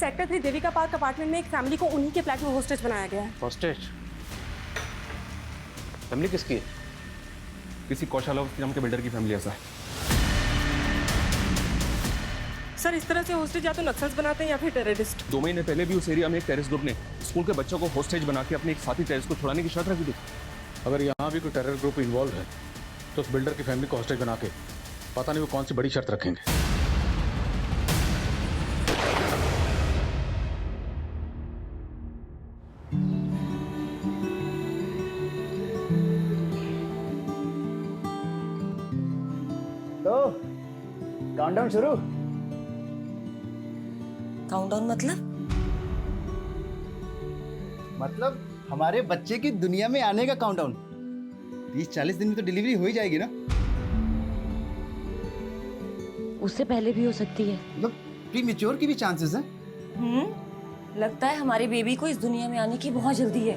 Sector 3 Devika park apartment में एक family को उन्हीं के फ्लैट में होस्टेज बनाया गया है। होस्टेज? फैमिली किसकी है? किसी कौशल नाम के बिल्डर की फैमिली ऐसा है। सर इस तरह से होस्टेज या तो नक्सल्स बनाते हैं या फिर टेररिस्ट। 2 महीने पहले भी उस एरिया में एक टेररिस्ट ग्रुप ने स्कूल के बच्चों को होस्टेज बना के अपने एक साथी टेररिस्ट को छुड़ाने की शर्त रखी थी। अगर यहाँ भी कोई टेरर ग्रुप इन्वॉल्व है तो उस बिल्डर की फैमिली को हॉस्टेज बना के पता नहीं वो कौन सी बड़ी शर्त रखेंगे। तो काउंटडाउन शुरू। काउंटडाउन मतलब हमारे बच्चे की दुनिया में आने का काउंटडाउन। 30-40 दिन में तो डिलीवरी हो ही जाएगी ना। उससे पहले भी हो सकती है। मतलब प्रीमेच्योर की भी चांसेस हैं। लगता है हमारी बेबी को इस दुनिया में आने की बहुत जल्दी है।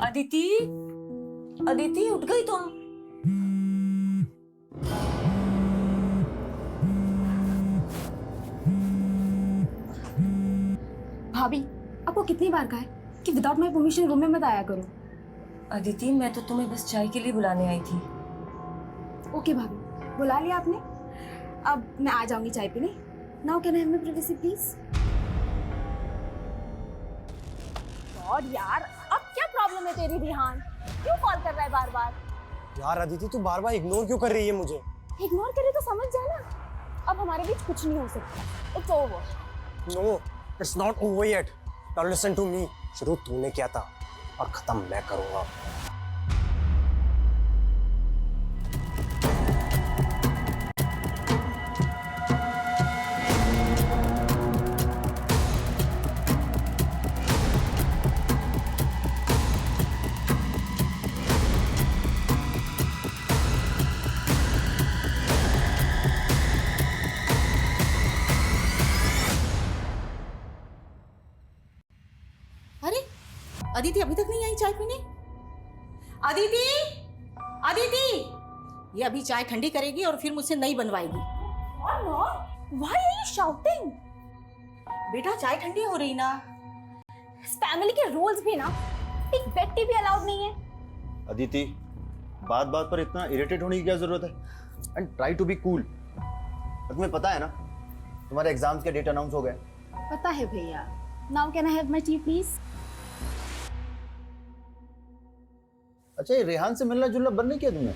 अदिति, अदिति उठ गई तुम? भाभी आपको कितनी बार कहा है कि विदाउट माय परमिशन रूम में मत आया करो। अदिति मैं तो तुम्हें बस चाय के लिए बुलाने आई थी। ओके भाभी, बुला लिया आपने। अब मैं आ जाऊंगी चाय पीने। Now can I have my privacy please? और यार अब क्या प्रॉब्लम है तेरी रिहान? क्यों कॉल कर रहा है बार बार? यार अदिति तू बार बार इग्नोर क्यों कर रही है मुझे? इग्नोर करे तो समझ जाए ना, अब हमारे बीच कुछ नहीं हो सकता। It's over. No, it's not over yet. Now listen to me. शुरू तूने किया था और खत्म मैं करूंगा। अदिति अभी तक नहीं आई चाय पीने? अदिति, अदिति, ये अभी चाय ठंडी करेगी और फिर मुझसे नई बनवाएगी। और mom, why are you shouting? बेटा चाय ठंडी हो रही ना। इस फैमिली के रूल्स भी ना, एक व्यक्ति भी अलाउड नहीं है। अदिति, बात बात पर इतना इरिटेट होने की क्या जरूरत है? And try to be cool. तुम्हें पता है ना तुम्हारे एग्जाम्स के डेट अनाउंस हो गए। पता है भैया। Now can I have my T please? अच्छा ये रेहान से मिलना जुलना बंद नहीं किया तुमने?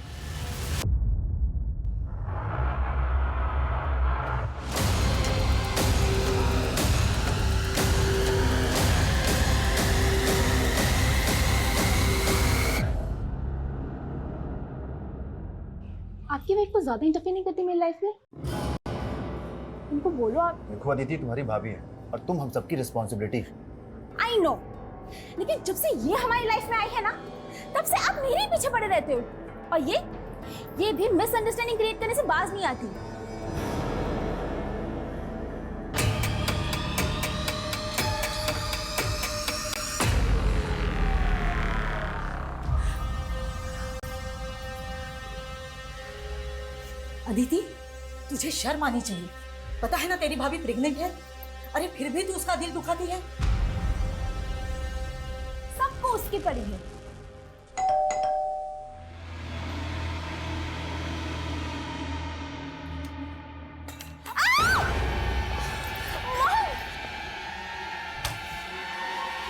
आपकी वाइफ को ज्यादा इंटरफेयर नहीं करती मेरी लाइफ में? उनको बोलो आप। देखो अदिति तुम्हारी भाभी है और तुम हम सबकी रिस्पॉन्सिबिलिटी। आई नो, लेकिन जब से ये हमारी लाइफ में आई है ना, तब से आप मेरे ही पीछे पड़े रहते हो। और ये भी मिसअंडरस्टैंडिंग क्रिएट करने से बाज नहीं आती। अदिति तुझे शर्म आनी चाहिए। पता है ना तेरी भाभी प्रेग्नेंट है। अरे फिर भी तू उसका दिल दुखाती है। सबको उसकी पड़ी है।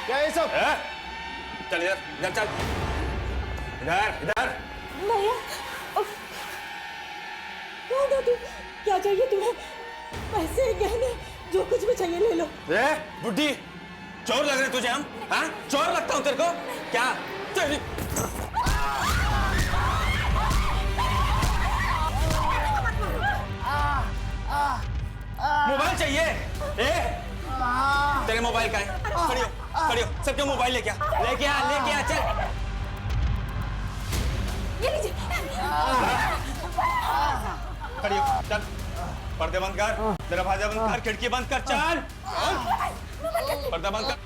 क्या ये सब? चल इधर इधर चल, इधर इधर। भैया, कौन हो तुम? क्या चाहिए तुम्हें? पैसे, गहने, जो कुछ भी चाहिए ले लो। बुड्ढी, चोर लग रहे तुझे हम? हाँ, चोर लगता हूँ तेरे को? क्या तेरी मोबाइल का है? खड़ी हो, सबके मोबाइल लेके आ, चल। ये लीजिए। खड़ी हो, चल। पर्दे बंद कर, दरवाजा बंद कर, खिड़की बंद कर, चल। पर्दा बंद कर,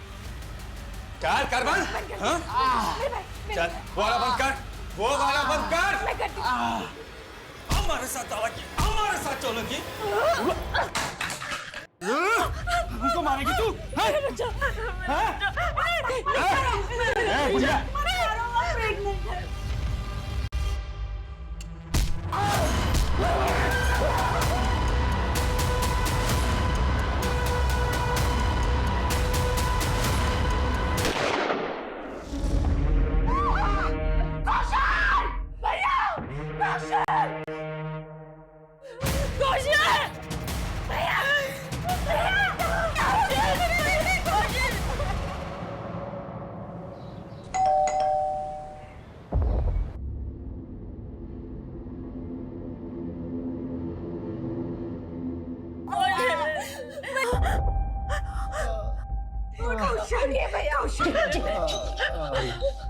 चल कर बंद। हाँ? चल, वो वाला बंद कर, वो वाला बंद कर। हमारे साथ हमारे साथ चलो की। हमको मारेगी तू? बुढ़िया।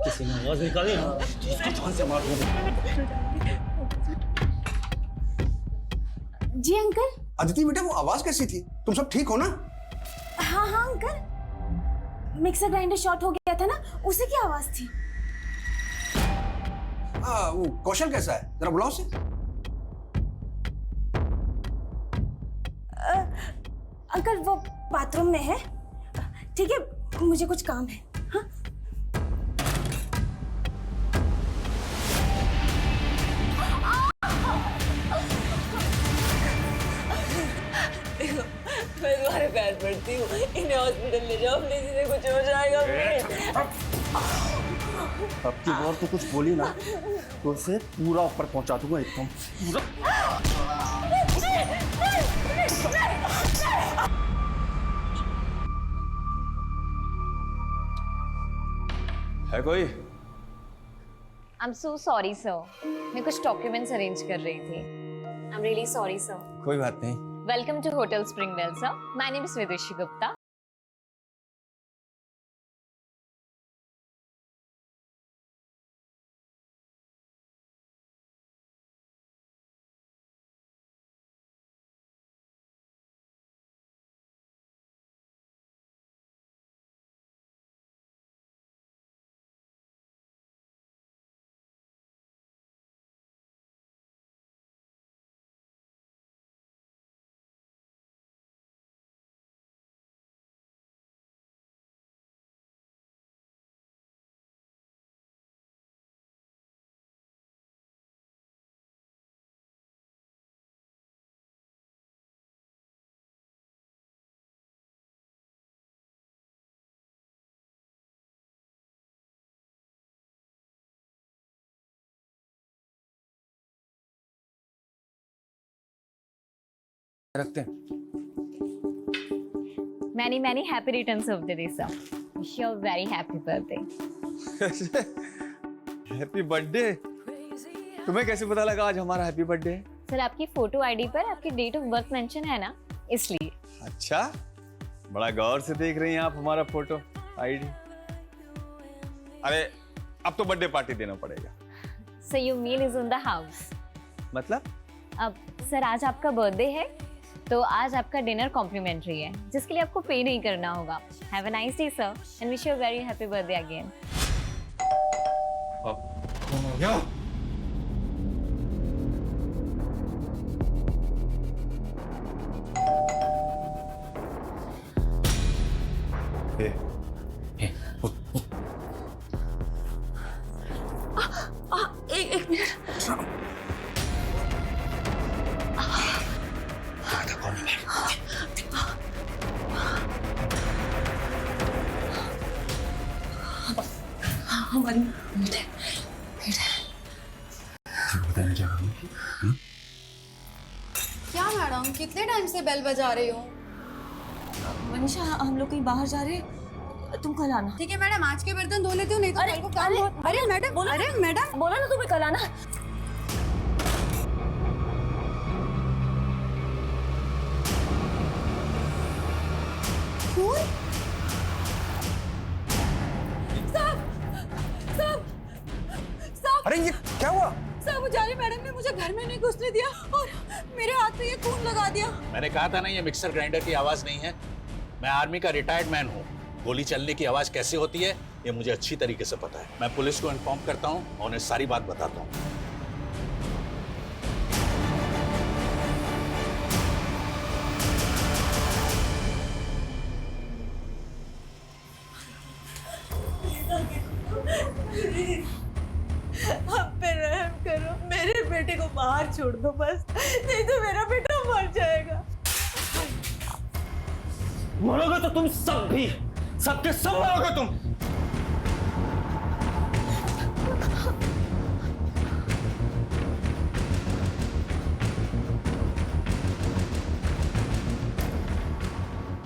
किसी ने आवाज निकाली ना, जान से मार दूंगा। जी अंकल। अदिति बेटा, वो आवाज कैसी थी? तुम सब ठीक हो ना? हाँ हाँ अंकल, मिक्सर ग्राइंडर शॉर्ट हो गया था ना, उसी की आवाज थी। वो कौशल कैसा है? जरा बुलाओ उसे। अंकल वो बाथरूम में है। ठीक है, मुझे कुछ काम है। हाँ? मैं तुम्हारे पैर पड़ती हूँ, इन्हें हॉस्पिटल ले जाओ प्लीज, इन्हें कुछ हो जाएगा। अब की बार तो कुछ बोली ना तो उसे पूरा ऊपर पहुंचा दूंगा एकदम पूरा। है कोई? I am so sorry sir, मैं कुछ डॉक्यूमेंट्स अरेंज कर रही थी। I am really sorry sir. कोई बात नहीं। Welcome to hotel Springdale sir, my name is Vidushi Gupta. रखते हैं। Many many happy returns of the day sir. Wish you a very happy birthday. Happy birthday? तुम्हें कैसे पता लगा आज हमारा हैप्पी बर्थडे है? सर आपकी फोटो आईडी पर आपकी डेट ऑफ बर्थ मेंशन है ना, इसलिए। अच्छा, बड़ा गौर से देख रही हैं आप हमारा फोटो आईडी। अरे अब तो बर्थडे पार्टी देना पड़ेगा। So your meal is in the house. मतलब? अब सर आज आपका बर्थडे है तो आज आपका डिनर कॉम्प्लीमेंट्री है, जिसके लिए आपको पे नहीं करना होगा। Have a nice day sir and wish you a very happy birthday again. कौन हो गया? एक मिनट। हमारी मीट है। बताने क्या करूँगी? क्या मैडम, कितने टाइम से बेल बजा रही हो? मनीषा हम लोग कहीं बाहर जा रहे हैं, तुम कल आना। ठीक है मैडम, आज के बर्तन धो लेती हूँ, नहीं तो कल को काम हो। अरे मैडम, अरे मैडम बोला ना तुम्हें कल आना। खून? पुजारी मैडम ने मुझे घर में नहीं घुसने दिया और मेरे हाथ पे ये खून लगा दिया। मैंने कहा था ना ये मिक्सर ग्राइंडर की आवाज नहीं है। मैं आर्मी का रिटायर्ड मैन हूँ। गोली चलने की आवाज कैसे होती है ये मुझे अच्छी तरीके से पता है। मैं पुलिस को इन्फॉर्म करता हूँ और उन्हें सारी बात बताता हूँ। अब पे रहम करो, मेरे बेटे को बाहर छोड़ दो बस, नहीं तो मेरा बेटा मर जाएगा। मरोगे तो तुम सब भी, सबके सब मरोगे तुम।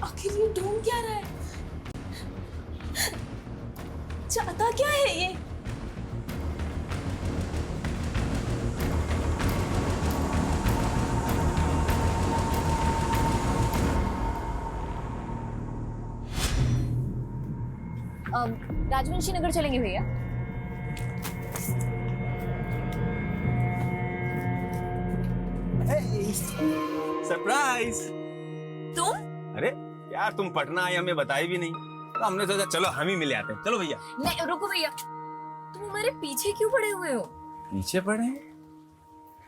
आखिर ये ढूंढ क्या रहा है? चाहता क्या है ये? राजवंशी नगर चलेंगे भैया। सरप्राइज। तुम? अरे यार तुम पटना आई हमें बताई भी नहीं, तो हमने सोचा चलो हम ही मिले आते हैं। चलो भैया। नहीं रुको भैया, तुम हमारे पीछे क्यों पड़े हुए हो? पीछे पड़े हैं?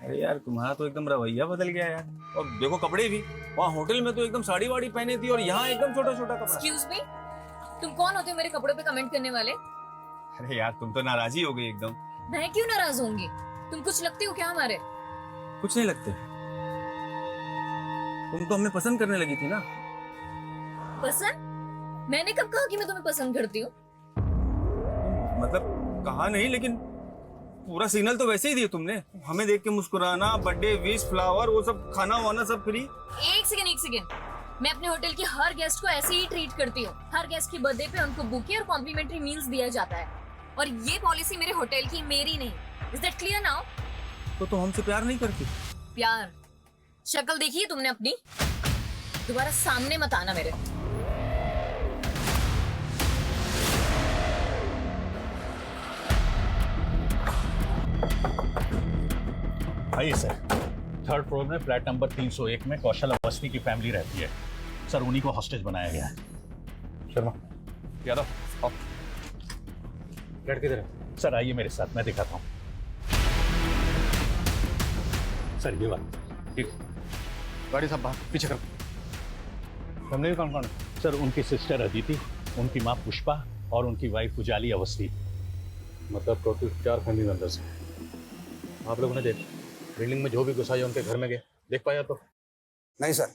अरे यार तुम्हारा तो एकदम रवैया बदल गया यार। और देखो कपड़े भी, वहाँ होटल में तो एकदम साड़ी वाड़ी पहने थी और यहाँ एकदम छोटा छोटा कपड़ा। एक्सक्यूज मी, तुम कौन होते हो मेरे कपड़ों पे कमेंट करने वाले? अरे यार तुम तो नाराजी हो गई एकदम। मैं क्यों नाराज होंगी? तुम कुछ लगते हो क्या हमारे? कुछ नहीं लगते, तुम तो हमें पसंद करने लगी थी ना। पसंद? मैंने कब कहा कि मैं तुम्हें पसंद करती हूँ? मतलब कहा नहीं, लेकिन पूरा सिग्नल तो वैसे ही दिया तुमने। हमें देख के मुस्कुराना, बर्थडे विश, फ्लावर, वो सब खाना वाना सब फ्री। एक सेकंड, मैं अपने होटल के हर गेस्ट को ऐसे ही ट्रीट करती हूँ। हर गेस्ट की बर्थडे पे उनको बुके और कॉम्प्लीमेंट्री मील्स दिया जाता है, और ये पॉलिसी मेरे होटल की, मेरी नहीं। Is that clear now? तो तुम हमसे प्यार नहीं करती? प्यार? शक्ल देखी है तुमने अपनी? दोबारा सामने मत आना मेरे। आइए सर। थर्ड फ्लोर में फ्लैट नंबर 301 में कौशल अवस्थी की फैमिली रहती है सर। उन्हीं को हॉस्टेज बनाया गया है। शर्मा यादव आओ। फ्लैट किधर है? सर आइए मेरे साथ, मैं दिखाता हूँ। सर ये बात ठीक। गाड़ी साहब बाहर पीछे करो। फैमिली में कौन कौन है? सर उनकी सिस्टर अदिति, उनकी माँ पुष्पा और उनकी वाइफ उजाली अवस्थी। मतलब टोटल 4 फैमिली मेंबर्स हैं। आप लोगों ने देख बिल्डिंग में जो भी घुसा है उनके घर में गए, देख पाया तो? नहीं सर।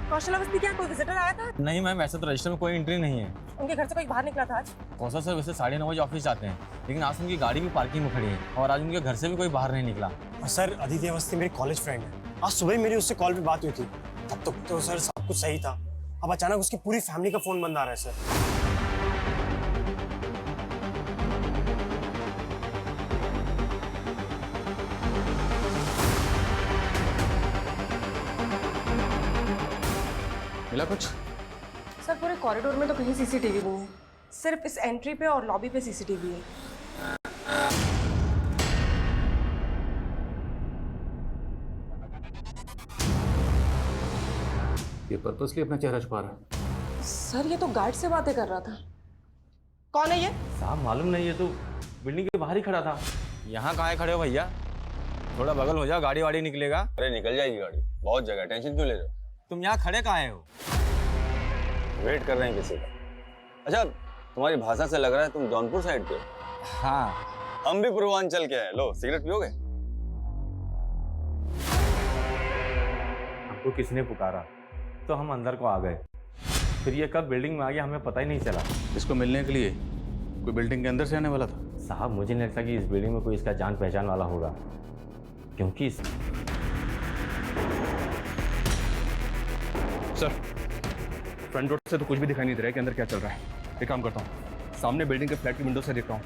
कौशल अवस्थी क्या कोई विजिटर आया था? नहीं मैम, ऐसे तो रजिस्टर में कोई एंट्री नहीं है। उनके घर से कोई बाहर निकला था आज? कौशल सर वैसे 9:30 बजे ऑफिस जाते हैं, लेकिन आज उनकी गाड़ी भी पार्किंग में खड़ी है और आज उनके घर से भी कोई बाहर नहीं निकला। और सर अदिति अवस्थी मेरी कॉलेज फ्रेंड है। आज सुबह मेरी उससे कॉल पे बात हुई थी, तब तक तो सर सब कुछ सही था। अब अचानक उसकी पूरी फैमिली का फोन बंद आ रहा है सर। मिला कुछ? सर पूरे कॉरिडोर में तो कहीं सीसीटीवी नहीं है, सिर्फ इस एंट्री पे और लॉबी पे सीसीटीवी है। ये पर्पसली अपना चेहरा छुपा रहा है। सर ये तो गार्ड से बातें कर रहा था। कौन है ये? साहब मालूम नहीं, ये तो बिल्डिंग के बाहर ही खड़ा था। यहाँ कहाँ खड़े हो भैया? थोड़ा बगल हो जाओ, गाड़ी वाड़ी निकलेगा। अरे निकल जाएगी गाड़ी, बहुत जगह, टेंशन क्यों ले रहे हो? तुम यहाँ खड़े कहाँ हो? वेट कर रहे हैं किसी का। अच्छा तुम्हारी भाषा से लग रहा है तुम जौनपुर साइड के हो। हाँ हम भी पूर्वांचल के हैं। लो सिगरेट पियोगे? हमको किसने पुकारा तो हम अंदर को आ गए, फिर ये कब बिल्डिंग में आ गया हमें पता ही नहीं चला। इसको मिलने के लिए कोई बिल्डिंग के अंदर से आने वाला था? साहब मुझे नहीं लगता कि इस बिल्डिंग में कोई इसका जान पहचान वाला होगा, क्योंकि सर फ्रंट डोर से तो कुछ भी दिखाई नहीं दे रहा है कि अंदर क्या चल रहा है। एक काम करता हूँ, सामने बिल्डिंग के फ्लैट की विंडो से देखता हूँ,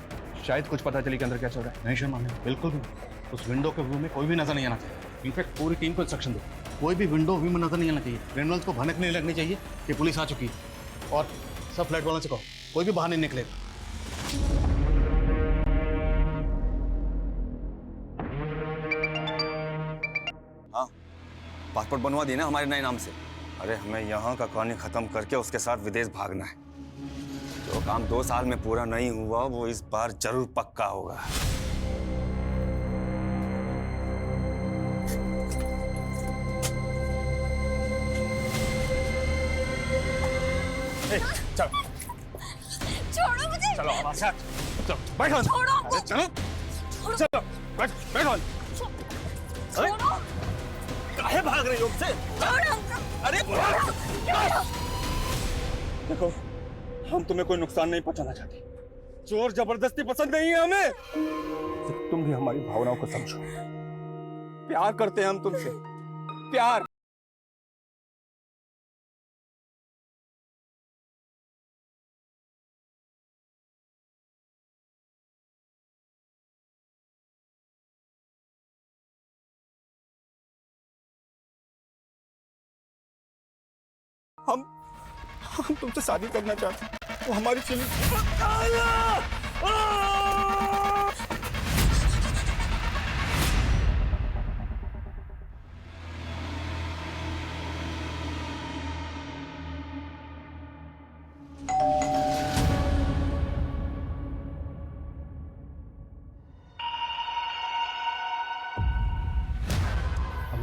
शायद कुछ पता चले कि अंदर क्या चल रहा है। नहीं शर्मा, बिल्कुल भी उस विंडो के व्यू में कोई भी नजर नहीं आना चाहिए। इनफैक्ट पूरी टीम को इंस्ट्रक्शन दो, कोई भी विंडो व्यू में नजर नहीं आना चाहिए। रेनोल्ड्स को भनक नहीं लगनी चाहिए कि पुलिस आ चुकी है, और सब फ्लैट वालों से कहो कोई भी बाहर नहीं निकलेगा। पासपोर्ट बनवा दिए ना हमारे नए नाम से। अरे हमें यहाँ का कहानी खत्म करके उसके साथ विदेश भागना है। जो काम 2 साल में पूरा नहीं हुआ वो इस बार जरूर पक्का होगा। चलो छोड़ो मुझे। चलो हमारे साथ, चलो बैठो। छोड़ो। अरे चलो चलो बैठो। छोड़ो। काहे भाग रही हो मुझसे? अरे देखो, हम तुम्हें कोई नुकसान नहीं पहुंचाना चाहते। जोर जबरदस्ती पसंद नहीं है हमें। तो तुम भी हमारी भावनाओं को समझो। प्यार करते हैं हम तुमसे, प्यार। हम तुमसे शादी करना चाहते हैं। वो हमारी feeling.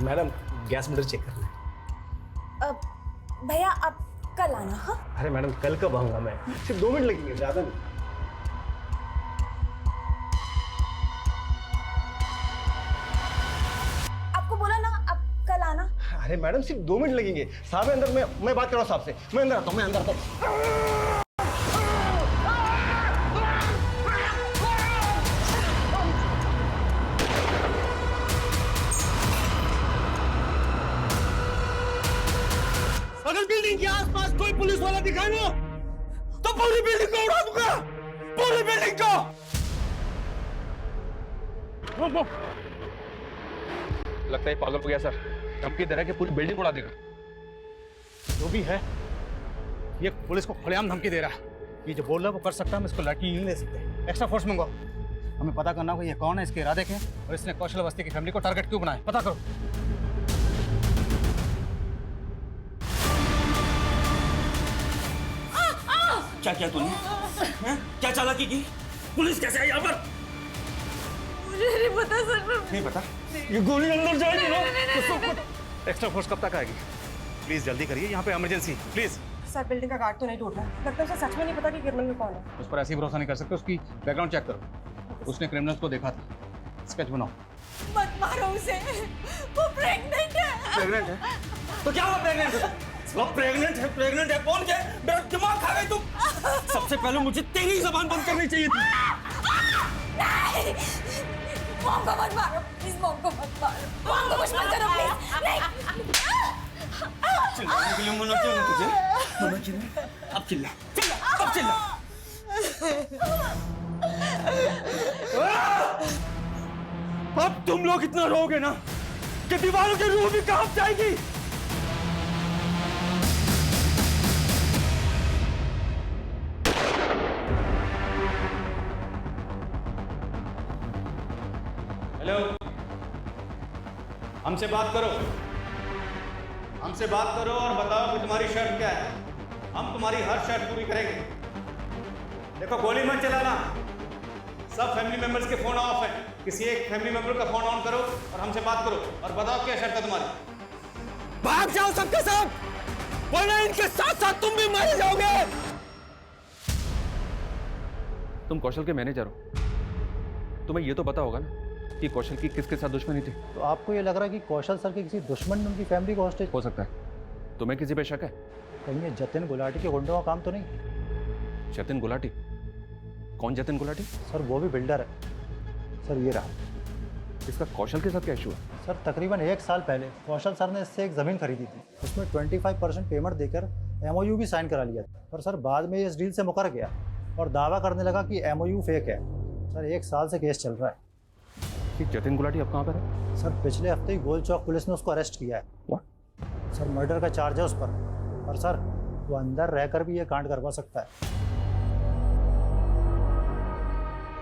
Madam gas meter check करना है। भैया आप कल आना। हाँ अरे मैडम कल कब आऊंगा मैं, सिर्फ 2 मिनट लगेंगे, ज्यादा नहीं। आपको बोला ना आप कल आना। अरे मैडम सिर्फ 2 मिनट लगेंगे। साहब अंदर, मैं बात कर रहा हूँ साहब से। मैं अंदर आता हूँ, मैं अंदर आता हूँ। अगर बिल्डिंग के आसपास कोई पुलिस वाला दिखाए ना तो पूरी बिल्डिंग को उड़ा दूंगा, पूरी बिल्डिंग को। लगता है पागल हो गया सर। धमकी दे रहा है कि पूरी बिल्डिंग उड़ा देगा। जो भी है ये पुलिस को खुलेआम धमकी दे रहा है। ये जो बोल रहा है वो कर सकता है, हम इसको लड़की नहीं ले सकते। एक्स्ट्रा फोर्स मंगाओ। हमें पता करना होगा ये कौन है, इसके इरादे क्या हैं और इसने कौशल अवस्थी की फैमिली को टारगेट क्यों बनाया, पता करो। क्या किया तूने? क्या चालाकी की? पुलिस कैसे आई यहाँ पर? मुझे नहीं पता सर। नहीं पता? ये गोली अंदर जाएगी ना? एक्स्ट्रा फोर्स कब तक आएगी? प्लीज जल्दी करिए, यहाँ पे इमरजेंसी प्लीज। सर बिल्डिंग का गार्ड तो नहीं टूट रहा। लगता है उसे सच में नहीं पता कि क्रिमिनल कौन है। उस पर ऐसे ही भरोसा नहीं कर सकते। उसकी बैकग्राउंड चेक करो। उसने क्रिमिनल्स को देखा था। स्केच बनाओ। मत मारो उसे, वो प्रेग्नेंट है। प्रेग्नेंट है? तो क्या हुआ प्रेग्नेंट है? वो प्रेग्नेंट है, प्रेग्नेंट है। कौन है? मेरा दिमाग खा गई तुम। सबसे पहले मुझे तेरी जुबान बंद करनी चाहिए थी। नहीं, मॉम को मत मारो प्लीज, मॉम को मत मारो, मॉम को कुछ मत करो प्लीज। नहीं चिल्लाने के लिए मना क्यों ना तुझे? मना क्यों? अब चिल्ला, चिल्ला, अब चिल्ला। अब तुम लोग इतना रोगे ना कि दीवारों की रूह भी कांप जाएगी। हेलो, हमसे बात करो। हमसे बात करो और बताओ कि तुम्हारी शर्त क्या है। हम तुम्हारी हर शर्त पूरी करेंगे। देखो गोली मत चलाना। सब फैमिली मेंबर्स के फोन ऑफ है। किसी एक फैमिली मेंबर का फोन ऑन करो और हमसे बात करो और बताओ क्या शर्त है तुम्हारी। भाग जाओ सबके सब, वरना इनके साथ साथ तुम भी मारे जाओगे। तुम कौशल के मैनेजर हो, तुम्हें ये तो पता होगा ना कि कौशल की किसके साथ दुश्मनी थी। तो आपको ये लग रहा है कि कौशल सर के किसी दुश्मन ने उनकी फैमिली को हॉस्टेज? हो सकता है। तुम्हें किसी पे शक है? कहीं ये जतिन गुलाटी के गुंडों का काम तो नहीं? जतिन गुलाटी? कौन जतिन गुलाटी? सर वो भी बिल्डर है। सर ये रहा। इसका कौशल के साथ क्या इशू है? सर तकरीबन 1 साल पहले कौशल सर ने इससे एक ज़मीन खरीदी थी। उसमें 25% पेमेंट देकर MOU भी साइन करा लिया था। पर सर बाद में इस डील से मुकर गया और दावा करने लगा कि MOU फेक है। सर 1 साल से केस चल रहा है। कि जतिन गुलाटी अब कहाँ पर है? सर पिछले हफ्ते ही गोल चौक पुलिस ने उसको अरेस्ट किया है। What? सर मर्डर का चार्ज है उस पर। और सर वो अंदर रहकर भी ये कांड करवा सकता है।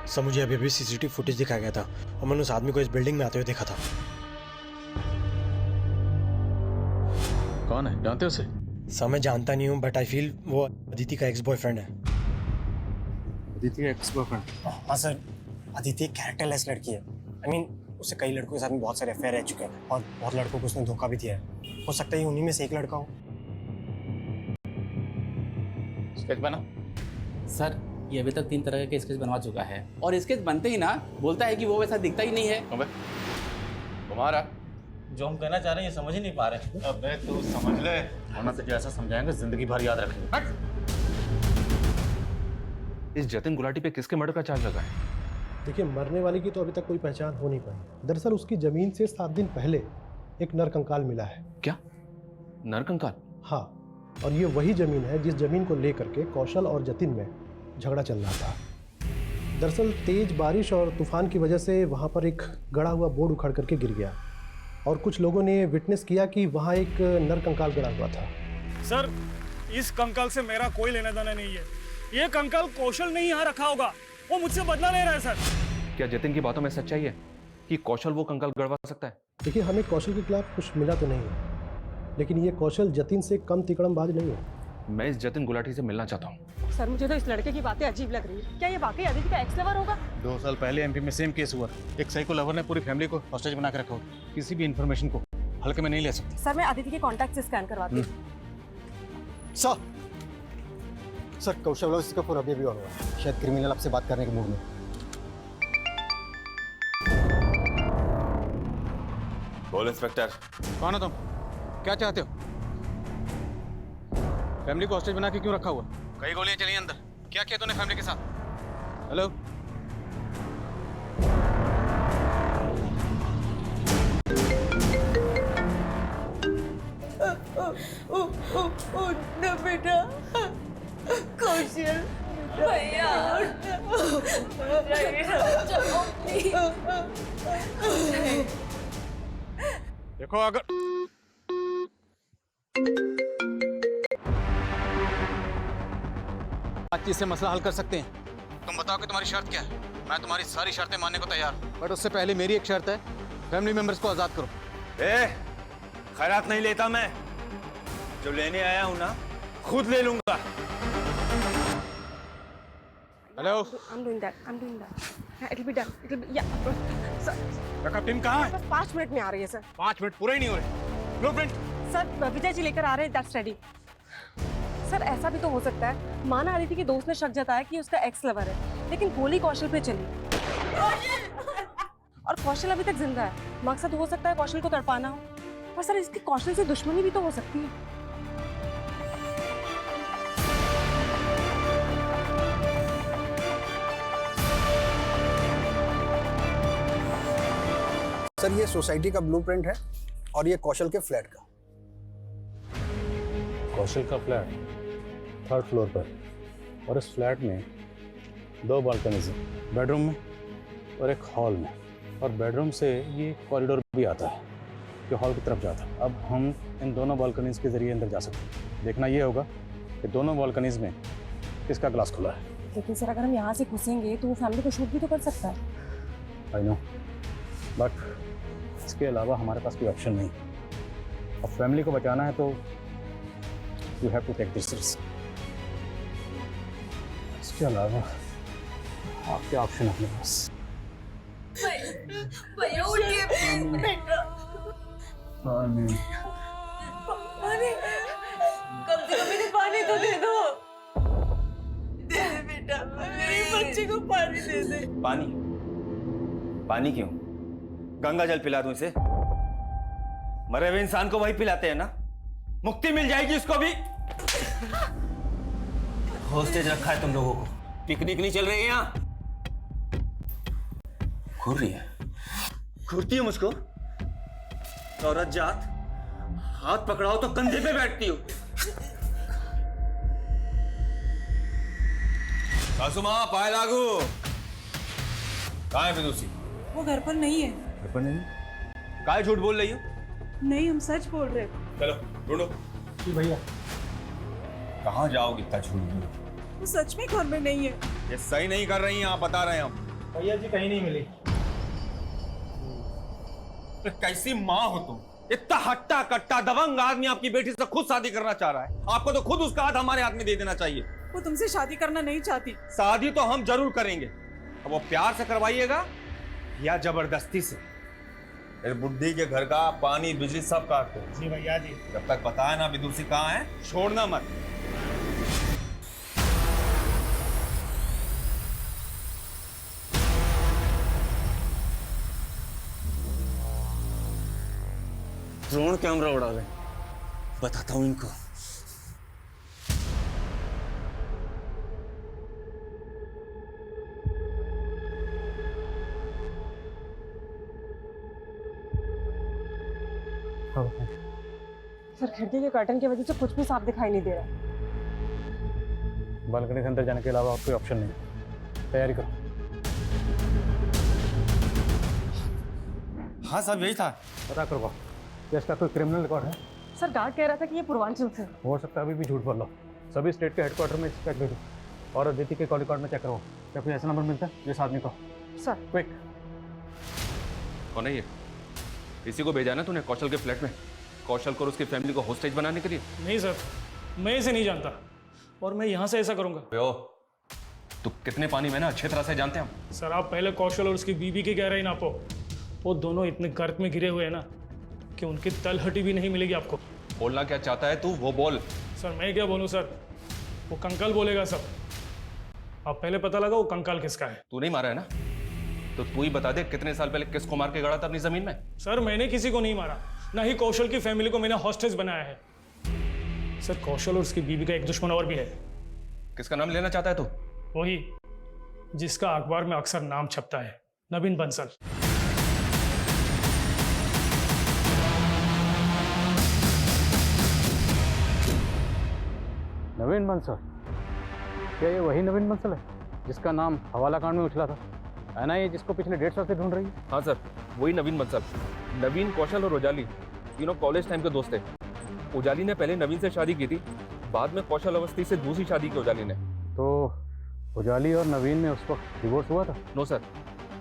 सर मुझे अभी CCTV फुटेज दिखाया गया था और मैंने उस आदमी को इस बिल्डिंग में आते हुए देखा था। कौन है, जानते हो उसे? सर मैं जानता नहीं हूँ, बट आई फील वो अदिति का एक्स बॉयफ्रेंड है। Aditi ex boyfriend? हाँ सर, अदिति एक कैरेक्टरलेस लड़की है। आई मीन उससे कई लड़कों के साथ में बहुत सारे अफेयर रह चुके हैं और बहुत लड़कों को उसने धोखा भी दिया है। हो सकता है उन्हीं में से एक लड़का हो। स्केच बना? सर ये अभी तक 3 तरह के स्केच बनवा चुका है और स्केच बनते ही ना बोलता है कि वो वैसा दिखता ही नहीं है। अबे तुम्हारा जो हम कहना चाह रहे हैं ये समझ ही नहीं पा रहे। अबे तू समझ ले, वरना तुझे ऐसा समझाएंगे जिंदगी भर याद रखेंगे। इस जतिन गुलाटी पे किसके मर्डर का चार्ज लगा है? देखिए, मरने वाले की तो अभी तक कोई पहचान हो नहीं पाई। दरअसल उसकी जमीन से 7 दिन पहले एक नरकंकाल मिला है। क्या नरकंकाल? हाँ, और ये वही जमीन है जिस जमीन को लेकर के कौशल और जतिन में झगड़ा चल रहा था। दरअसल तेज बारिश और तूफान की वजह से वहाँ पर एक गड़ा हुआ बोर्ड उखड़ करके गिर गया और कुछ लोगों ने विटनेस किया कि वहाँ एक नरकंकाल गड़ा हुआ था। सर, इस कंकाल से मेरा कोई लेना देना नहीं है। ये कंकाल कौशल ने यहाँ रखा होगा, वो मुझसे बदला ले रहा है सर। क्या जतिन की बातों में सच्चाई है कि कौशल वो कंकाल गड़वा सकता है? देखिए, हमें कौशल के खिलाफ कुछ मिला तो नहीं है, लेकिन ये कौशल जतिन से कम तिकड़मबाज नहीं है। मैं इस जतिन गुलाटी से मिलना चाहता हूँ। सर मुझे तो इस लड़के की बातें अजीब लग रही है। क्या ये वाकई अदिति का एक्स लवर होगा? 2 साल पहले एमपी में सेम केस हुआ। एक साइको लवर ने पूरी फैमिली को हॉस्टेज बना के रखा। किसी भी इंफॉर्मेशन को हल्के में नहीं ले सकते। सर मैं अदिति के कॉन्टैक्ट से स्कैन करवाती हूँ। सर कौशल वाला इसका पूरा अभी हुआ है। शायद क्रिमिनल आपसे बात करने के मूड में। बोल इंस्पेक्टर। कौन हो तुम? क्या चाहते हो? फैमिली को हॉस्टेज बना के क्यों रखा हुआ? कई गोलियां चली अंदर। क्या किया तूने फैमिली के साथ? हेलो? ना बेटा, कौशल भैया देखो, अगर बातचीत से मसला हल कर सकते हैं। तुम बताओ कि तुम्हारी शर्त क्या है? मैं तुम्हारी सारी शर्तें मानने को तैयार हूं, बट उससे पहले मेरी एक शर्त है, फैमिली मेंबर्स को आजाद करो। खैरात नहीं लेता मैं। जो लेने आया हूं ना, खुद ले लूंगा। Hello? I'm doing that. It'll be done. Backup team कहाँ है? बस 5 मिनट में आ रही है सर। 5 मिनट पूरे ही नहीं हो रहे। ब्लूप्रिंट? सर विजय जी लेकर आ रहे हैं। That's ready. सर ऐसा भी तो हो सकता है, माना अदिति के दोस्त ने शक जताया कि उसका एक्स लवर है, लेकिन गोली कौशल पे चली और कौशल अभी तक जिंदा है। मकसद हो सकता है कौशल को तड़पाना हो, पर सर इसकी कौशल से दुश्मनी भी तो हो सकती है। सर ये सोसाइटी का ब्लूप्रिंट है और ये कौशल के फ्लैट का। कौशल का फ्लैट 3rd फ्लोर पर, और इस फ्लैट में 2 बालकनीज हैं, बेडरूम में और एक हॉल में, और बेडरूम से ये कॉरिडोर भी आता है जो हॉल की तरफ जाता है। अब हम इन दोनों बालकनीज के जरिए अंदर जा सकते हैं। देखना ये होगा कि दोनों बालकनीज में किसका ग्लास खुला है। लेकिन सर अगर हम यहाँ से घुसेंगे तो वो फैमिली को शूट भी तो कर सकता है। आई नो, बट इसके अलावा हमारे पास कोई ऑप्शन नहीं। अब फैमिली को बचाना है तो you have to take this risk. इसके अलावा आपके ऑप्शन अपने पास। भैया उठिए बेटा। पानी कम से कम इन्हें पानी तो दे दो। दे दे बेटा, मेरे बच्चे को पानी दे दे। पानी क्यों? गंगा जल पिला दूं इसे? मरे हुए इंसान को वही पिलाते हैं ना, मुक्ति मिल जाएगी उसको भी। हॉस्टेज रखा है तुम लोगों को, पिकनिक नहीं चल रही है यहाँ। घूर रही है, घूरती है मुझको। औरत जात, हाथ पकड़ाओ तो कंधे पे बैठती हो। सासू माँ पाए लागू। कहाँ है फिदूसी? वो घर पर नहीं है। घर पर नहीं? काहे झूठ बोल रही हो? नहीं, हम सच बोल रहे हैं। चलो ढूंढो। जी भैया। कहाँ जाओगे इतना झूठ बोल? वो सच में घर में नहीं है। ये सही नहीं कर रही हैं आप, बता रहे हैं हम। भैया जी कहीं नहीं मिली। कैसी माँ हो तुम? इतना हट्टा कट्टा दबंग आदमी आपकी बेटी से खुद शादी करना चाह रहा है। आपको तो खुद उसका हाथ हमारे हाथ में दे देना चाहिए। वो तुमसे शादी करना नहीं चाहती। शादी तो हम जरूर करेंगे, अब वो प्यार से करवाइएगा या जबरदस्ती से। इस बुढ़ी के घर का पानी बिजली सब काट दो। जी भैया जी। जब तक बताए ना विदुषी कहाँ है, छोड़ना मत। ड्रोन कैमरा उड़ा ले, बताता हूँ इनको। सर खिड़की के कर्टन की वजह से कुछ भी साफ दिखाई नहीं दे रहा। बालकनी के अंदर जाने के अलावा और कोई ऑप्शन नहीं। तैयारी करो। हाँ साहब यही था। पता करवाओ इसका कोई क्रिमिनल रिकॉर्ड है? सर गार्ड कह रहा था कि ये पूर्वांचल से। हो सकता है अभी भी झूठ बोल लो। सभी स्टेट के हेडक्वार्टर में चेक दे दो और अदिति के कॉल रिकॉर्ड में चेक करो। क्या कोई ऐसा नंबर मिलता है जिस आदमी को? Sir quick. कौन है ये? इसी को भेजा ना तूने कौशल के फ्लैट में, कौशल को और उसकी फैमिली को होस्टेज बनाने के लिए? नहीं सर, मैं इसे नहीं जानता और मैं यहाँ से ऐसा करूँगा। तू कितने पानी में ना अच्छी तरह से जानते हैं हम। सर आप पहले कौशल और उसकी बीबी की गहराई नापो। वो दोनों इतने गर्त में गिरे हुए हैं ना कि उनकी तलहटी भी नहीं मिलेगी आपको। बोलना क्या चाहता है तू, वो बोल। सर मैं क्या बोलूँ सर, वो कंकाल बोलेगा सब। आप पहले पता लगा वो कंकाल किसका है। तू नहीं मारा है ना, तो तू ही बता दे कितने साल पहले किसको मार के गड़ा था अपनी जमीन में। सर मैंने किसी को नहीं मारा, ना ही कौशल की फैमिली को मैंने हॉस्टेज बनाया है। सर कौशल और उसकी बीबी का एक दुश्मन और भी है। किसका नाम लेना चाहता है तू? वही जिसका अखबार में अक्सर नाम छपता है, नवीन बंसल। नवीन बंसल? क्या ये वही नवीन बंसल है जिसका नाम हवाला कांड में उछला था? एनआईए जिसको पिछले 1.5 साल से ढूंढ रही है? हाँ सर, वही नवीन बंसल। नवीन, कौशल और उजाली तीनों कॉलेज टाइम के दोस्त थे। उजाली ने पहले नवीन से शादी की थी, बाद में कौशल अवस्थी से दूसरी शादी की उजाली ने। तो उजाली और नवीन में उस वक्त डिवोर्स हुआ था? नो सर,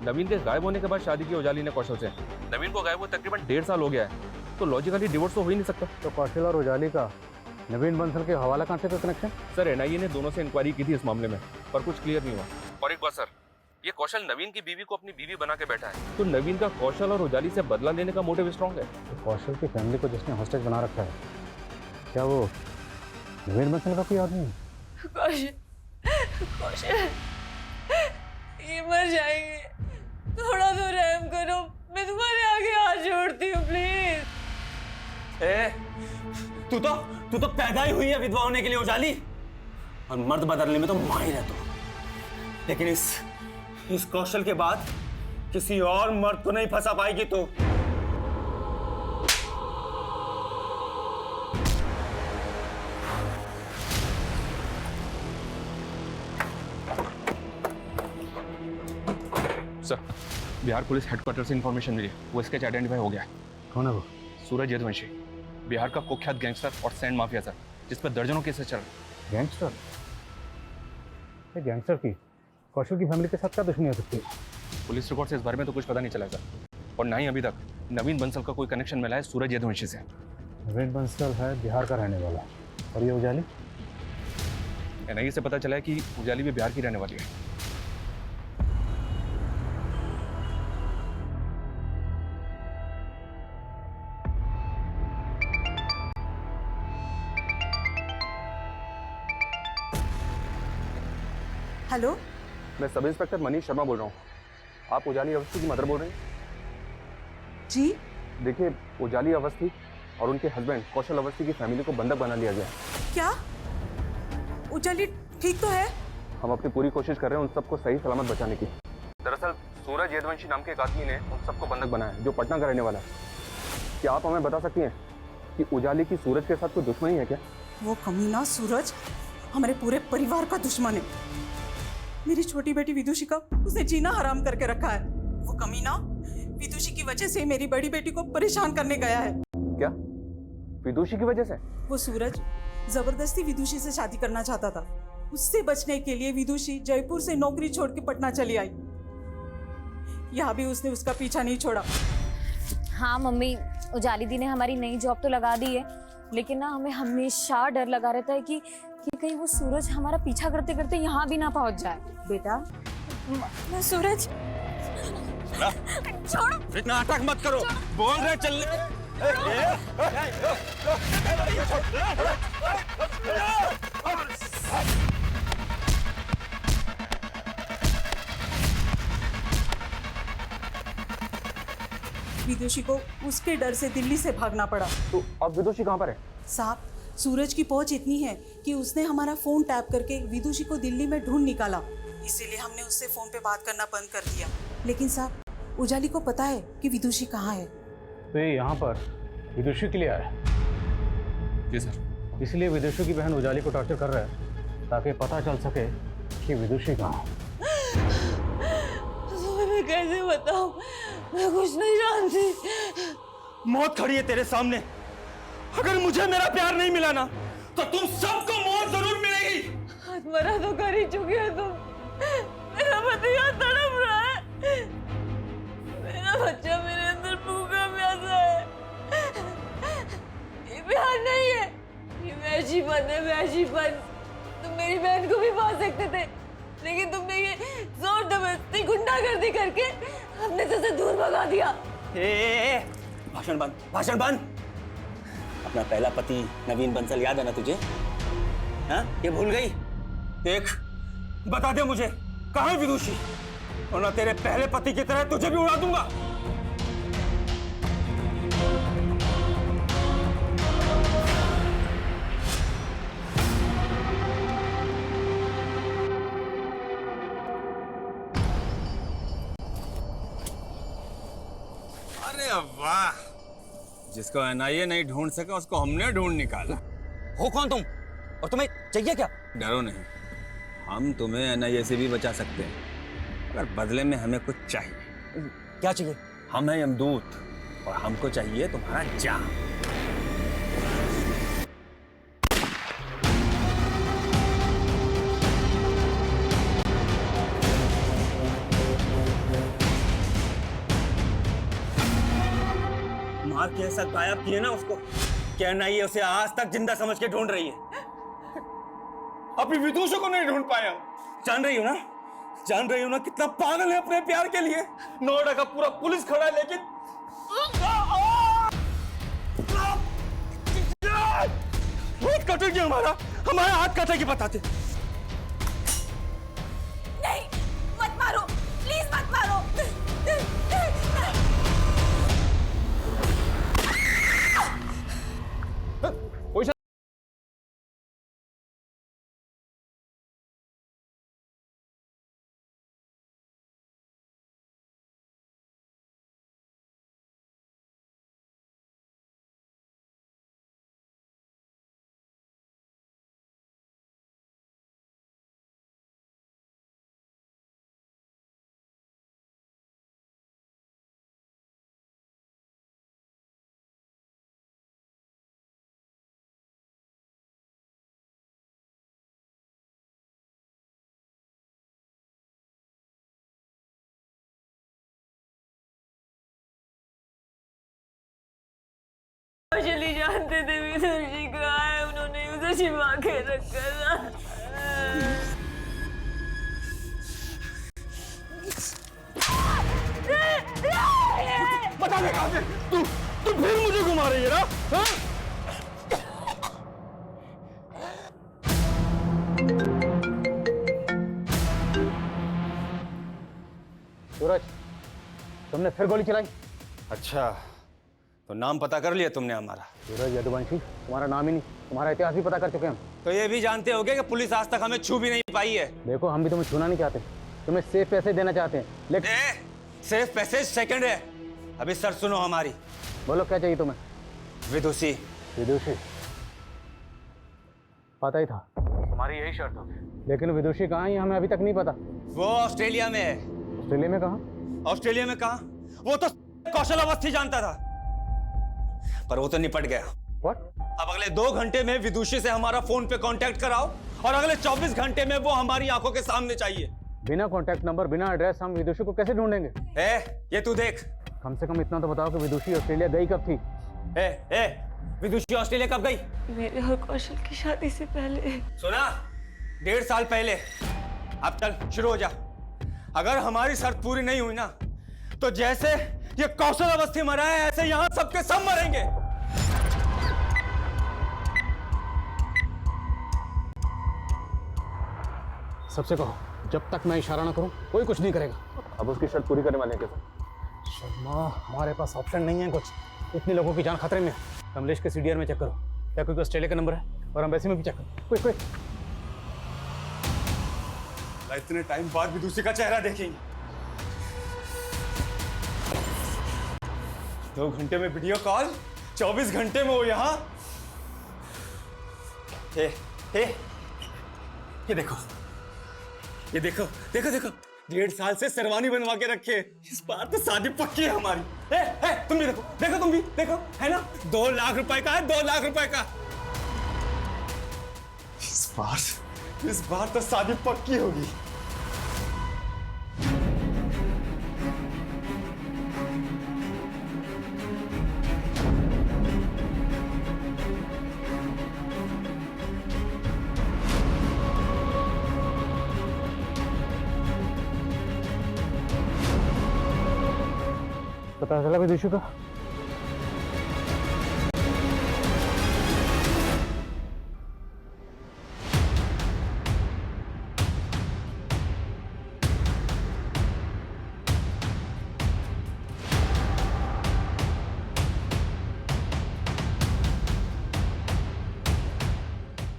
नवीन के गायब होने के बाद शादी की उजाली ने कौशल से। नवीन को गायब हुए तकरीबन 1.5 साल हो गया है, तो लॉजिकली डिवोर्स तो हो ही नहीं सकता। तो कौशल और उजाली का नवीन बंसल के हवाला कांड से कोई कनेक्शन? सर एनआईए ने दोनों से इंक्वायरी की थी इस मामले में, पर कुछ क्लियर नहीं हुआ। और एक बात सर, ये कौशल नवीन की बीवी को अपनी बीवी बना के बैठा है, तो नवीन का कौशल और उजाली से बदला लेने का मोटिव स्ट्रॉन्ग है। तो कौशल की फैमिली को जिसने हॉस्टेज बना रखा है, क्या वो नवीन बंसल का कोई आदमी है? कौशल ये मर जाएंगे, थोड़ा तो रहम करो, मैं तुम्हारे आगे हाथ जोड़ती हूँ प्लीज। तू तो पैदा ही हुई है विधवा होने के लिए उजाली, और मर्द बदलने में तो माहिर है तू। लेकिन इस कौशल के बाद किसी और मर्द को नहीं फंसा पाएगी तू। सर बिहार पुलिस हेडक्वार्टर से इंफॉर्मेशन मिली, वो स्केच आइडेंटिफाई हो गया है। कौन है वो? सूरज यदुवंशी, बिहार का कुख्यात गैंगस्टर और सैंड माफिया सर, जिस पर दर्जनों केसेस चल रहे। गैंगस्टर? ये गैंगस्टर की कौशल की फैमिली के साथ क्या दुश्मनी हो सकती है? पुलिस रिकॉर्ड से इस बारे में तो कुछ पता नहीं चला सर, और ना ही अभी तक नवीन बंसल का कोई कनेक्शन मिला है सूरज यदुवंशी से। नवीन बंसल है बिहार का रहने वाला, और ये उजाली? एनआईए से पता चला है कि उजाली भी बिहार की रहने वाली है। हेलो, मैं सब इंस्पेक्टर मनीष शर्मा बोल रहा हूँ। आप उजाली अवस्थी की मदर बोल रहे हैं? जी देखिए, उजाली अवस्थी और उनके हस्बैंड कौशल अवस्थी की फैमिली को बंधक बना लिया गया है। क्या? उजाली ठीक तो है? हम अपनी पूरी कोशिश कर रहे हैं उन सबको सही सलामत बचाने की। दरअसल सूरज यदुवंशी नाम के एक आदमी ने उन सबको बंधक बनाया है, जो पटना का रहने वाला है। क्या आप हमें बता सकती हैं कि उजाली की सूरज के साथ कोई दुश्मनी है क्या? वो कमीना सूरज हमारे पूरे परिवार का दुश्मन है। मेरी छोटी बेटी विदुषी का उसने जीना हराम करके रखा है। वो कमीना विदुषी की वजह से मेरी बड़ी बेटी को परेशान करने गया है। क्या विदुषी की वजह से? वो सूरज जबरदस्ती विदुषी से शादी करना चाहता था। उससे बचने के लिए विदुषी जयपुर से नौकरी छोड़ के पटना चली आई। यहाँ भी उसने उसका पीछा नहीं छोड़ा। हाँ मम्मी, उजाली दी ने हमारी नई जॉब तो लगा दी है, लेकिन ना हमें हमेशा डर लगा रहता है कि कहीं वो सूरज हमारा पीछा करते करते यहाँ भी ना पहुँच जाए। बेटा सूरज छोड़ो, इतना नाटक मत करो, बोल रहे चल विदुषी को उसके डर से दिल्ली से भागना पड़ा। तो अब विदुषी कहाँ पर है? साहब, सूरज की पहुंच इतनी है कि उसने हमारा फोन टैप करके विदुषी को दिल्ली में ढूंढ निकाला, इसीलिए हमने उससे फोन पे बात करना बंद कर दिया। लेकिन साहब, उजाली को पता है कि विदुषी कहाँ है। तो ये यहाँ पर विदुषी के लिए आया है? जी सर। इसलिए विदुषी की बहन उजाली को टॉर्चर कर रहा है ताकि पता चल सके कि विदुषी कहाँ है। मैं कैसे बताऊं, मैं कुछ नहीं जानती। मौत खड़ी है तेरे सामने। अगर मुझे मेरा प्यार नहीं मिला ना तो तुम सबको मौत जरूर मिलेगी। मरा तो कर ही चुके हो तुम। मेरा पति यहाँ तड़प रहा है, मेरा बच्चा मेरे अंदर भूखा प्यासा है। ये प्यार नहीं है, ये वैशीपन है, वैशीपन। तुम मेरी बहन को भी पा सकते थे, लेकिन तुमने ये जोर जबरदस्ती गुंडागर्दी करके अपने से दूर भगा दिया। भाषण बंद, भाषण बंद। अपना पहला पति नवीन बंसल याद है ना तुझे? हाँ, ये भूल गई? देख, बता दे मुझे कहाँ है विदुषी, और ना तेरे पहले पति की तरह तुझे भी उड़ा दूंगा। अरे वाह, जिसको एनआईए नहीं ढूंढ सका उसको हमने ढूंढ निकाला। हो कौन तुम, और तुम्हें चाहिए क्या? डरो नहीं, हम तुम्हें एनआईए से भी बचा सकते हैं, पर बदले में हमें कुछ चाहिए। क्या चाहिए? हम हैं यमदूत और हमको चाहिए तुम्हारा जान। मार के ऐसा गायब किए ना उसको, क्या नहीं उसे आज तक जिंदा समझ के ढूंढ रही है। अभी विदुषी को नहीं ढूंढ पाया। जान रही हो ना, जान रही हो ना कितना पागल है अपने प्यार के लिए। नोएडा का पूरा पुलिस खड़ा है, लेकिन हाथ कटेगी हमारा, हमारा हाथ कटेगी बताते। नहीं, मत मारो, प्लीज मत मारो। चली जानते थे विदुषी कहाँ है, उन्होंने उसे छिपा के रखा था। बता दे कहाँ से तू फिर मुझे घुमा रही है ना? हाँ? सूरज, तुमने फिर गोली चलाई? अच्छा, तो नाम पता कर लिया तुमने हमारा? सूरज यदुवंशी, तुम्हारा नाम ही नहीं, तुम्हारा इतिहास भी पता कर चुके हम। तो ये भी जानते होगे कि पुलिस आज तक हमें छू भी नहीं पाई है। देखो, हम भी तुम्हें छूना नहीं चाहते, तुम्हें सेफ पैसे देना चाहते हैं, लेकिन सेफ पैसे सेकंड है, अभी सर सुनो हमारी। बोलो क्या चाहिए तुम्हें? विदुषी। विदुषी? पता ही था तुम्हारी यही शर्त होगी, लेकिन विदुषी कहाँ है हमें अभी तक नहीं पता। वो ऑस्ट्रेलिया में है। ऑस्ट्रेलिया में कहाँ? ऑस्ट्रेलिया में कहाँ? वो तो कौशल अवस्थी जानता था, पर वो तो निपट गया। What? अब अगले 2 घंटे में विदुषी से हमारा फोन पे कांटेक्ट कराओ, और अगले 24 घंटे में वो हमारी आंखों के सामने चाहिए। बिना कांटेक्ट नंबर, बिना एड्रेस हम विदुषी को कैसे ढूंढेंगे? ये तू देख। कम से कम इतना तो बताओ कि विदुषी ऑस्ट्रेलिया गई कब थी? ए विदुषी ऑस्ट्रेलिया कब गई? मेरे और कौशल की शादी से पहले। सुना, 1.5 साल पहले। अब चल शुरू हो जा। अगर हमारी शर्त पूरी नहीं हुई ना, तो जैसे ये कौशल अवस्थी मरा है, ऐसे यहां सबके सब मरेंगे। सबसे कहो, जब तक मैं इशारा ना करूं कोई कुछ नहीं करेगा। अब उसकी शर्त पूरी करने वाले हैं कैसे? शर्मा, हमारे पास ऑप्शन नहीं है कुछ। इतने लोगों की जान खतरे में। कमलेश के सीडीआर में चेक करो, क्या कोई ऑस्ट्रेलिया का नंबर है? और एम्बेसी में भी चेक करो, क्विक क्विक। इतने टाइम बाद भी दूसरे का चेहरा देखेंगे। 2 घंटे में वीडियो कॉल, 24 घंटे में वो यहाँ। ये देखो, ये देखो देखो देखो, 1.5 साल से शेरवानी बनवा के रखे। इस बार तो शादी पक्की है हमारी। तुम भी देखो, देखो तुम भी देखो, है ना? 2 लाख रुपए का है, 2 लाख रुपए का। इस बार तो शादी पक्की होगी। पता चला विदुषी का?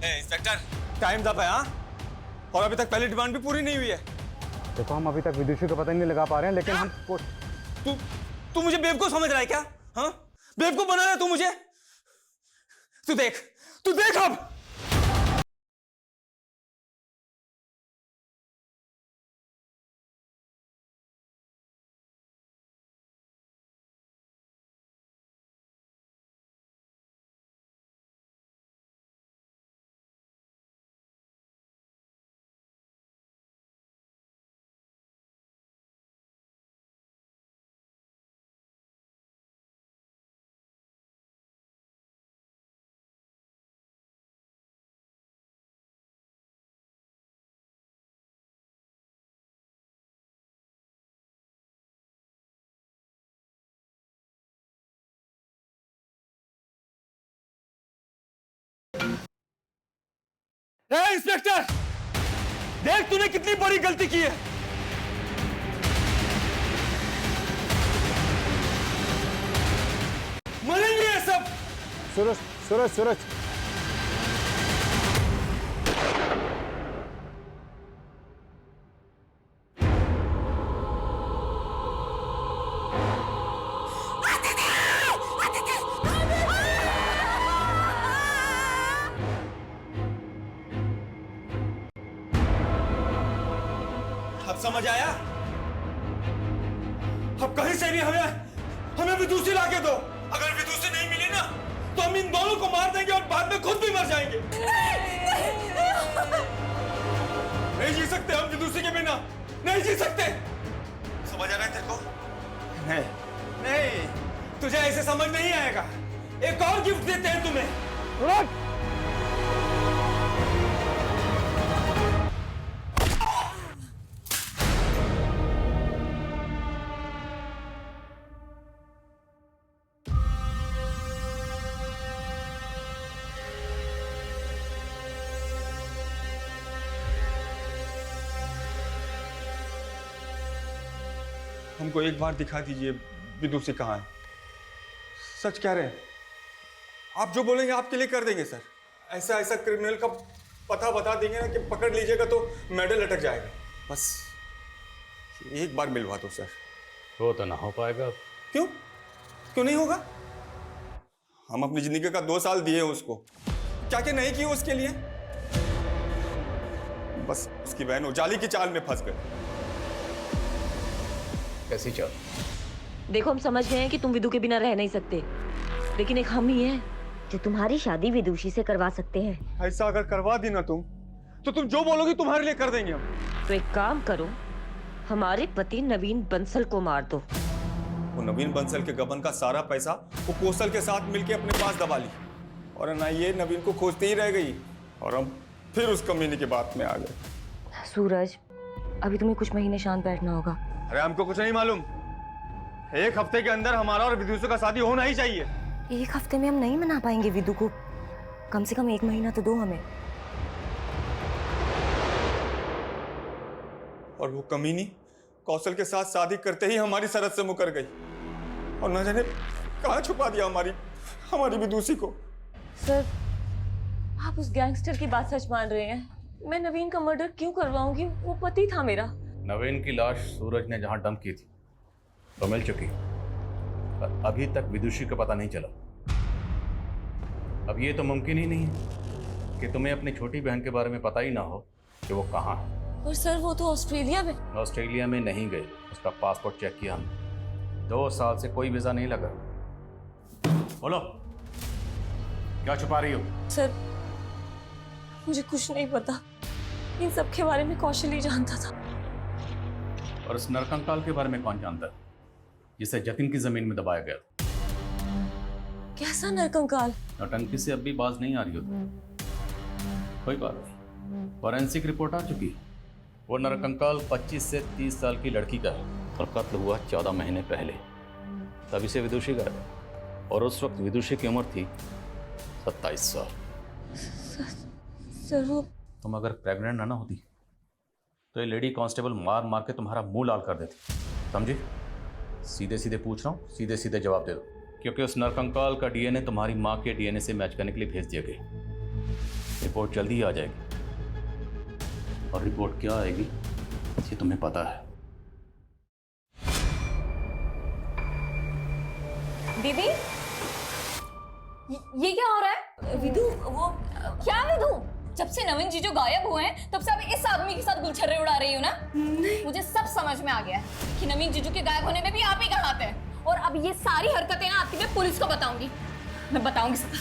इंस्पेक्टर, टाइम अप है। हाँ, और अभी तक पहली डिमांड भी पूरी नहीं हुई है। देखो, हम अभी तक विदुषी का पता नहीं लगा पा रहे हैं, लेकिन हम तू मुझे बेवकूफ समझ रहा है क्या? हाँ, बेवकूफ बना रहा है तू मुझे। तू देख अब। इंस्पेक्टर, देख तूने कितनी बड़ी गलती की है। मरेंगे ये सब। सूरज अब समझ आया? अब कहीं से भी हमें विदुषी लाके दो। अगर विदुषी नहीं मिली ना, तो हम इन दोनों को मार देंगे और बाद में खुद भी मर जाएंगे। नहीं जी सकते हम विदुषी के बिना, नहीं जी सकते। समझ आ रहा है तेरे को? नहीं, तुझे ऐसे समझ नहीं आएगा। एक और गिफ्ट देते हैं तुम्हें। हमको एक बार दिखा दीजिए विदुषी कहाँ है। सच कह रहे हैं आप, जो बोलेंगे आपके लिए कर देंगे सर। ऐसा क्रिमिनल का पता बता देंगे ना कि पकड़ लीजिएगा तो मेडल लटक जाएगा। बस एक बार मिलवा दो सर। वो तो ना हो पाएगा। क्यों नहीं होगा? हम अपनी जिंदगी का 2 साल दिए उसको, क्या क्या नहीं किए उसके लिए। बस उसकी बहन उजाली की चाल में फंस गए। कैसी चाल? देखो, हम समझ गए हैं कि तुम विदु के बिना रह नहीं सकते, लेकिन एक हम ही हैं जो तुम्हारी शादी विदुषी से करवा सकते हैं। ऐसा अगर करवा दी ना तुम, तो तुम जो बोलोगी तुम्हारे लिए कर देंगे हम। तो एक काम करो, हमारे पति नवीन बंसल को मार दो। वो नवीन बंसल के गबन का सारा पैसा वो कौशल के साथ मिलके अपने पास दबा ली, और ना ये नवीन को खोजती ही रह गई, और हम फिर उस कमीने की बात में आ गए। सूरज, अभी तुम्हें कुछ महीने शांत बैठना होगा। अरे हमको कुछ नहीं मालूम, 1 हफ्ते के अंदर हमारा और विदुषी का शादी होना ही चाहिए। 1 हफ्ते में हम नहीं मना पाएंगे विदु को, कम से कम 1 महीना तो दो हमें। और वो कमीनी कौशल के साथ शादी करते ही हमारी सरहद से मुकर गई, और न जाने कहाँ छुपा दिया हमारी विदुषी को। सर, आप उस गैंगस्टर की बात सच मान रहे हैं? मैं नवीन का मर्डर क्यों करवाऊंगी? वो पति था मेरा। नवीन की लाश सूरज ने जहां डंप की थी तो मिल चुकी, पर अभी तक विदुषी का पता नहीं चला। अब ये तो मुमकिन ही नहीं है कि तुम्हें अपनी छोटी बहन के बारे में पता ही ना हो कि वो कहाँ है। और सर, वो तो ऑस्ट्रेलिया में। ऑस्ट्रेलिया में नहीं गए, उसका पासपोर्ट चेक किया हमने, 2 साल से कोई वीजा नहीं लगा। बोलो, क्या छुपा रही हो? सर, मुझे कुछ नहीं पता, इन सब के बारे में कौशल ही जानता था। और उस नरकंकाल के बारे में कौन जानता है, जिसे जतिन की जमीन में दबाया गया था? कैसा नरकंकाल? नौटंकी से अब भी बाज नहीं आ रही होती। कोई बात नहीं, फॉरेंसिक रिपोर्ट आ चुकी है। वो नरकंकाल 25 से 30 साल की लड़की का है, और कत्ल हुआ 14 महीने पहले, तभी से विदुषी का है, और उस वक्त विदुषी की उम्र थी 27 साल। सर, वो तुम अगर प्रेग्नेंट ना होती तो ये लेडी कांस्टेबल मार मार के तुम्हारा मुंह लाल कर देती, समझे? सीधे सीधे पूछ रहा हूँ, सीधे सीधे जवाब दे दो, क्योंकि उस नरकंकाल का डीएनए तुम्हारी माँ के डीएनए से मैच करने के लिए भेज दिया गया। रिपोर्ट जल्दी ही आ जाएगी, और रिपोर्ट क्या आएगी ये तुम्हें पता है। दीदी, ये क्या हो रहा है? विदु, वो क्या विदु? जब से नवीन जीजू गायब हुए हैं तब से आप इस आदमी के साथ गुलछर्रे उड़ा रही हो ना? मुझे सब समझ में आ गया है कि नवीन जीजू के गायब होने में भी आप ही का हाथ है, और अब ये सारी हरकतें ना आपकी मैं पुलिस को बताऊंगी। मैं बताऊंगी सब।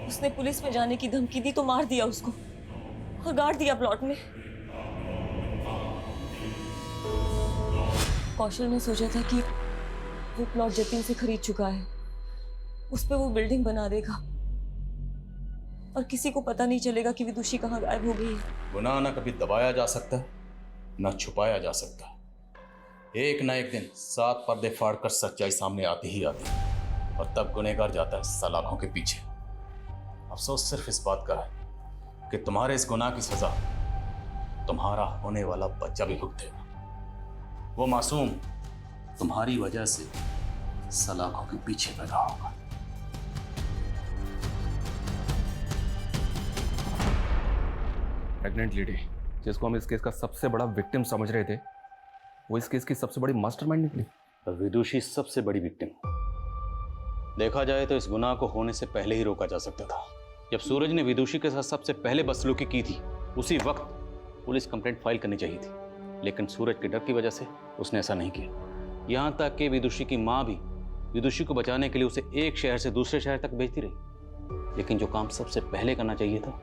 उसने पुलिस में जाने की धमकी दी तो मार दिया उसको, और गाड़ दिया प्लॉट में। कौशल ने सोचा था कि वो प्लॉट जतिन से खरीद चुका है, उस पे वो बिल्डिंग बना देगा, और किसी को पता नहीं चलेगा कि विदुषी कहाँ गायब हो गई है। गुनाह ना कभी दबाया जा सकता, ना छुपाया जा सकता। एक ना एक दिन 7 पर्दे फाड़कर सच्चाई सामने आती ही आती, और तब गुनहगार जाता है सलाखों के पीछे। अफसोस सिर्फ इस बात का है कि तुम्हारे इस गुनाह की सजा तुम्हारा होने वाला बच्चा भी भुगतेगा। वो मासूम तुम्हारी वजह से सलाखों के पीछे पैदा होगा। प्रेग्नेंट लेडी जिसको हम इस केस का सबसे बड़ा विक्टिम समझ रहे थे, वो इस केस की सबसे बड़ी मास्टरमाइंड निकली। विदुषी सबसे बड़ी विक्टिम। देखा जाए तो इस गुनाह को होने से पहले ही रोका जा सकता था। जब सूरज ने विदुषी के साथ सबसे पहले बदसलूकी की थी, उसी वक्त पुलिस कंप्लेंट फाइल करनी चाहिए थी, लेकिन सूरज के डर की वजह से उसने ऐसा नहीं किया। यहाँ तक कि विदुषी की माँ भी विदुषी को बचाने के लिए उसे एक शहर से दूसरे शहर तक भेजती रही, लेकिन जो काम सबसे पहले करना चाहिए था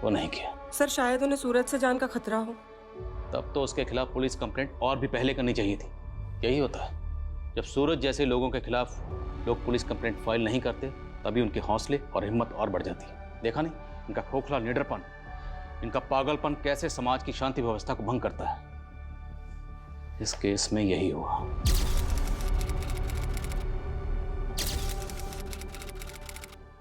वो नहीं किया। सर, शायद उन्हें सूरज से जान का खतरा हो। तब तो उसके खिलाफ पुलिस कंप्लेंट और भी पहले करनी चाहिए थी। यही होता है, जब सूरज जैसे लोगों के खिलाफ लोग पुलिस कंप्लेंट फाइल नहीं करते, तभी उनके हौसले और हिम्मत और बढ़ जाती है। देखा नहीं इनका खोखला निडरपन, इनका पागलपन कैसे समाज की शांति व्यवस्था को भंग करता है। इस केस में यही हुआ।